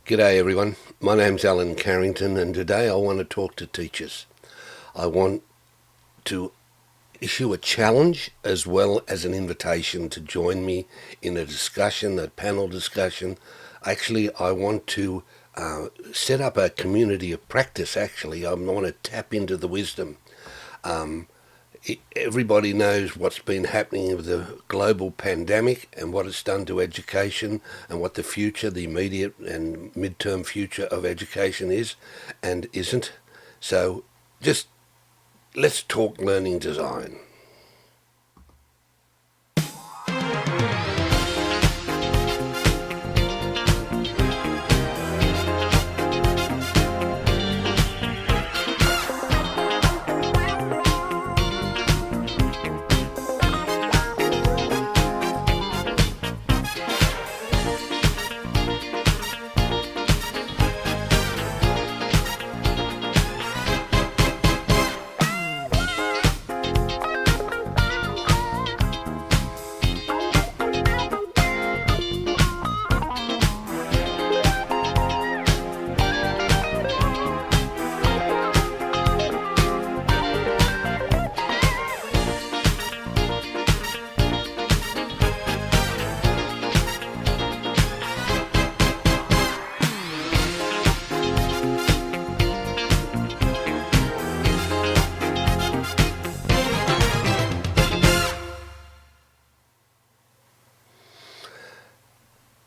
G'day everyone, my name's Alan Carrington and today I want to talk to teachers. I want to issue a challenge as well as an invitation to join me in a discussion, a panel discussion. Actually, I want to set up a community of practice. Actually, I want to tap into the wisdom. Everybody knows what's been happening with the global pandemic and what it's done to education and what the future, the immediate and mid-term future of education is and isn't. So just let's talk learning design.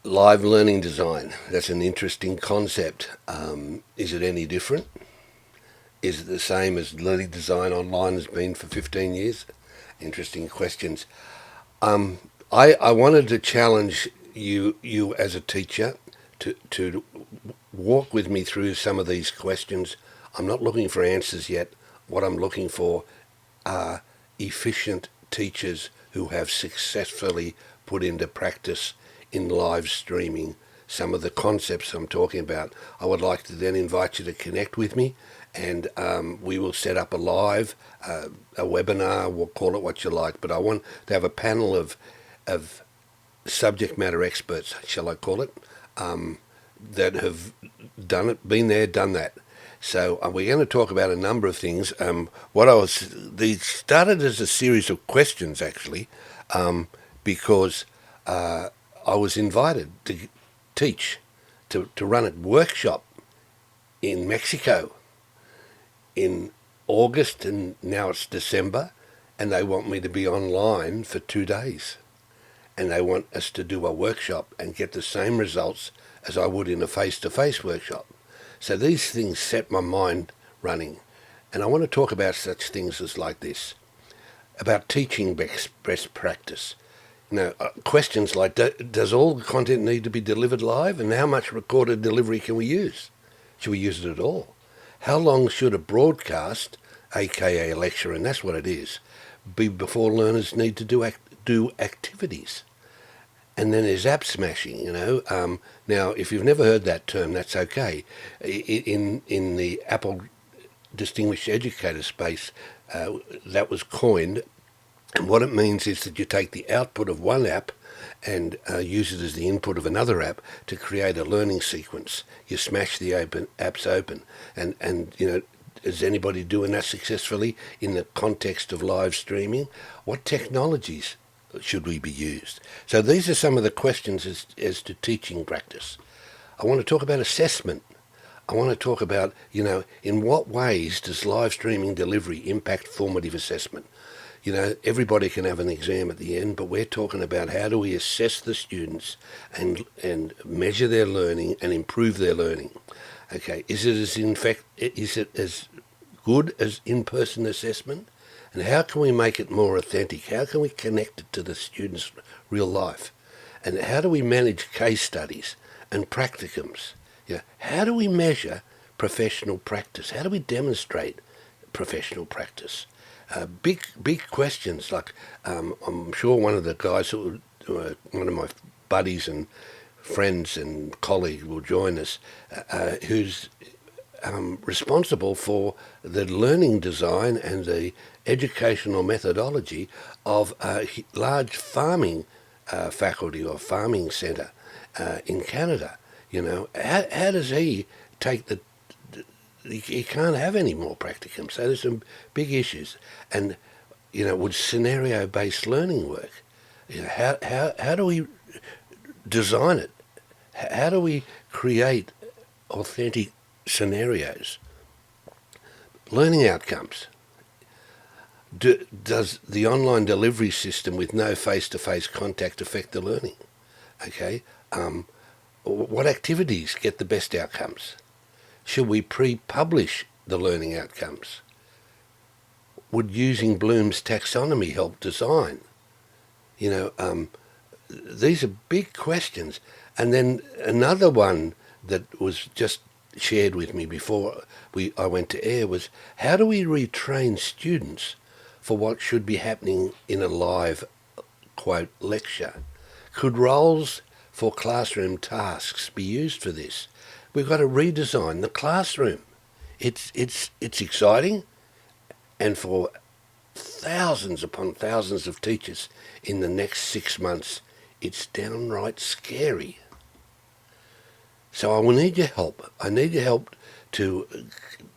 Live learning design, that's an interesting concept. Is it any different? Is it the same as learning design online has been for 15 years? Interesting questions. I wanted to challenge you as a teacher to walk with me through some of these questions. I'm not looking for answers yet. What I'm looking for are efficient teachers who have successfully put into practice in live streaming some of the concepts I'm talking about. I would like to then invite you to connect with me and we will set up a live, a webinar, we'll call it what you like, but I want to have a panel of subject matter experts, shall I call it, that have done it, been there, done that. So we're going to talk about a number of things. These started as a series of questions actually, because I was invited to teach, to run a workshop in Mexico in August, and now it's December, and they want me to be online for 2 days. And they want us to do a workshop and get the same results as I would in a face-to-face workshop. So these things set my mind running. And I want to talk about such things as like this, about teaching best practice. Questions like, does all the content need to be delivered live, and how much recorded delivery can we use? Should we use it at all? How long should a broadcast, aka a lecture, and that's what it is, be before learners need to do activities? And then there's app smashing, Now, if you've never heard that term, that's okay. In the Apple Distinguished Educator space, that was coined. And what it means is that you take the output of one app and use it as the input of another app to create a learning sequence. You smash the apps open. And is anybody doing that successfully in the context of live streaming? What technologies should we be used? So these are some of the questions as to teaching practice. I want to talk about assessment. I want to talk about, in what ways does live streaming delivery impact formative assessment? Everybody can have an exam at the end, but we're talking about how do we assess the students and measure their learning and improve their learning. Okay, is it as good as in-person assessment? And how can we make it more authentic? How can we connect it to the students' real life? And how do we manage case studies and practicums? How do we measure professional practice? How do we demonstrate professional practice? Big questions, like I'm sure one of the guys, one of my buddies and friends and colleagues will join us, who's responsible for the learning design and the educational methodology of a large farming faculty or farming centre in Canada. You know, how does he take the? He can't have any more practicum. So there's some big issues. And you know, would scenario-based learning work? You know, how do we design it? How do we create authentic scenarios? Learning outcomes. Does the online delivery system with no face-to-face contact affect the learning? Okay. What activities get the best outcomes? Should we pre-publish the learning outcomes? Would using Bloom's taxonomy help design? You know, these are big questions. And then another one that was just shared with me before I went to air was, how do we retrain students for what should be happening in a live, quote, lecture? Could roles for classroom tasks be used for this? We've got to redesign the classroom. It's exciting, and for thousands upon thousands of teachers in the next 6 months, it's downright scary. So I will need your help. I need your help to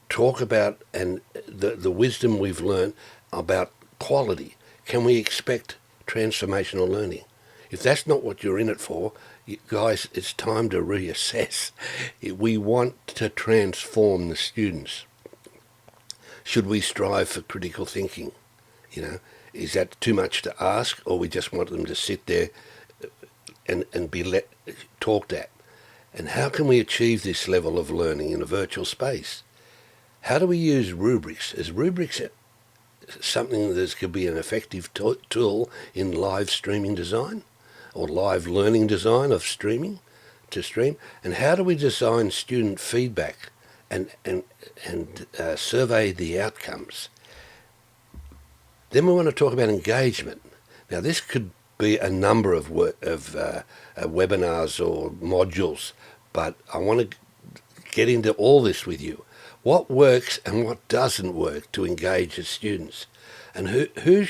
talk about and the wisdom we've learned about quality. Can we expect transformational learning? If that's not what you're in it for, guys, it's time to reassess. We want to transform the students. Should we strive for critical thinking? You know, is that too much to ask, or we just want them to sit there and be talked at? And how can we achieve this level of learning in a virtual space? How do we use rubrics? Is rubrics something that could be an effective tool in live streaming design or live learning design of streaming to stream? And how do we design student feedback and survey the outcomes? Then we want to talk about engagement. Now, this could be a number of webinars or modules, but I want to get into all this with you. What works and what doesn't work to engage the students, and who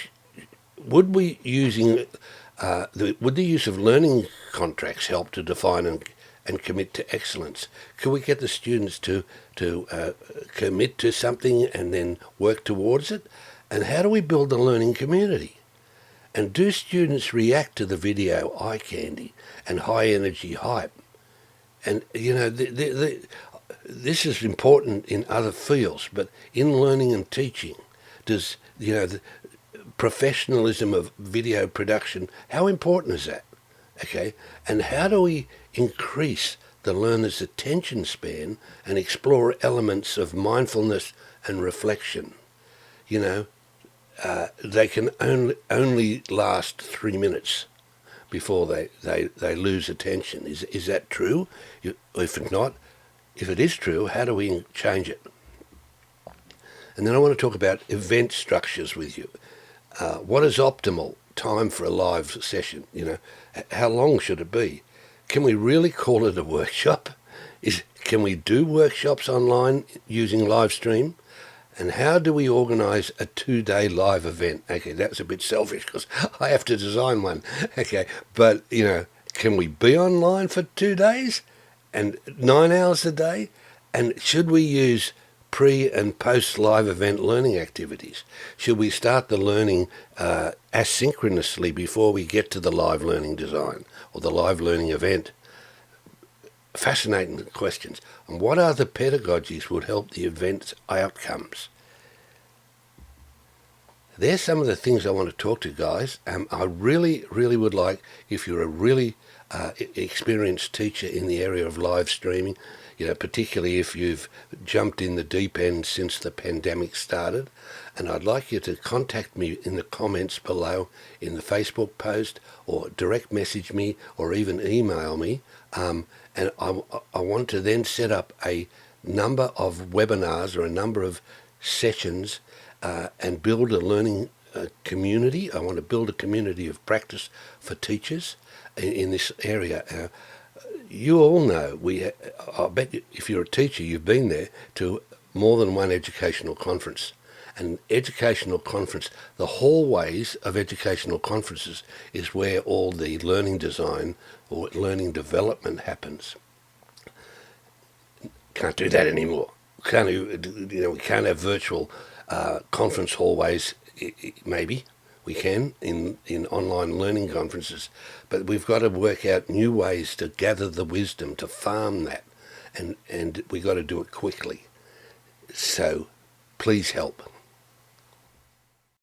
would we using would the use of learning contracts help to define and commit to excellence? Could we get the students to commit to something and then work towards it? And how do we build a learning community? And do students react to the video eye candy and high energy hype? And you know, this is important in other fields, but in learning and teaching, does, you know, the professionalism of video production, how important is that? Okay, and how do we increase the learner's attention span and explore elements of mindfulness and reflection? You know, they can only last 3 minutes before they lose attention. Is that true? If not, if it is true, how do we change it? And then I want to talk about event structures with you. What is optimal time for a live session? You know, how long should it be? Can we really call it a workshop? Can we do workshops online using live stream? And how do we organise a 2-day live event? Okay, that's a bit selfish because I have to design one. Okay, but, you know, can we be online for 2 days and 9 hours a day? And should we use pre and post live event learning activities? Should we start the learning asynchronously before we get to the live learning design or the live learning event? Fascinating questions. And what other pedagogies would help the event's outcomes? There's some of the things I want to talk to, guys. I really, really would like, if you're a really experienced teacher in the area of live streaming, you know, particularly if you've jumped in the deep end since the pandemic started, and I'd like you to contact me in the comments below in the Facebook post, or direct message me, or even email me. And I want to then set up a number of webinars or a number of sessions and build a learning community. I want to build a community of practice for teachers in this area. You all know, I bet if you're a teacher, you've been there to more than one educational conference. An educational conference, the hallways of educational conferences is where all the learning design or learning development happens. can't do that anymore. We can't have virtual conference hallways. Maybe we can in online learning conferences, but we've got to work out new ways to gather the wisdom, to farm that, and we've got to do it quickly. So please help.